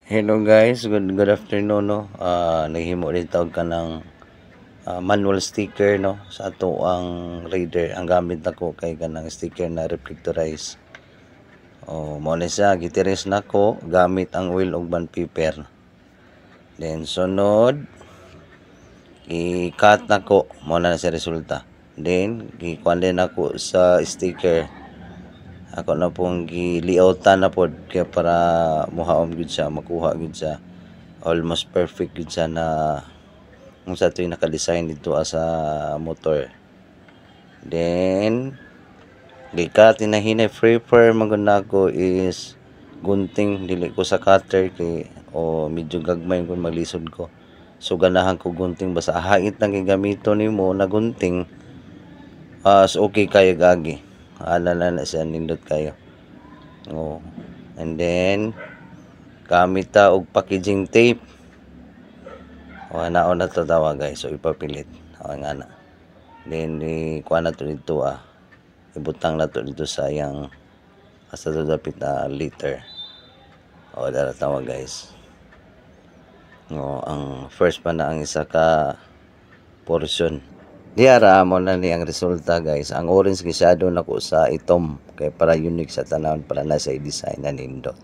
Hello guys, good afternoon no. Naghimo rin tawag ka ng manual sticker no sa ato ang Raider. Ang gamit nako kay kanang sticker na reflectorize. Mo na siya gitiris nako gamit ang oil ug bond paper. Then sunod i-cut nako mo na sa resulta. Then gikuan din nako sa sticker. Ako na pong giliutan na pod kaya para muhaom gud siya, makuha gud siya almost perfect gud siya na kung sa ito yung naka-design dito sa motor. Then gikat hinahinay prefer maguna ko is gunting, dili ko sa cutter kay o medyo gagmay kung maglisod ko, so ganahan ko gunting basta hait lang gigamito nimo na gunting. So okay kayo gagi alala na siya nindot kayo. And then gamit ta og packaging tape. Naon na to tawa guys, so ipapilit nga na. Then kuha na to dito ibutang na to dito sa yang asa to dapit na liter. Dara tawa guys. Ang first pa na ang isa ka portion. Diara mo na ni ang resulta guys. Ang orange gisyado nako sa itom kay para unique sa tanawon para na sa design na nindot.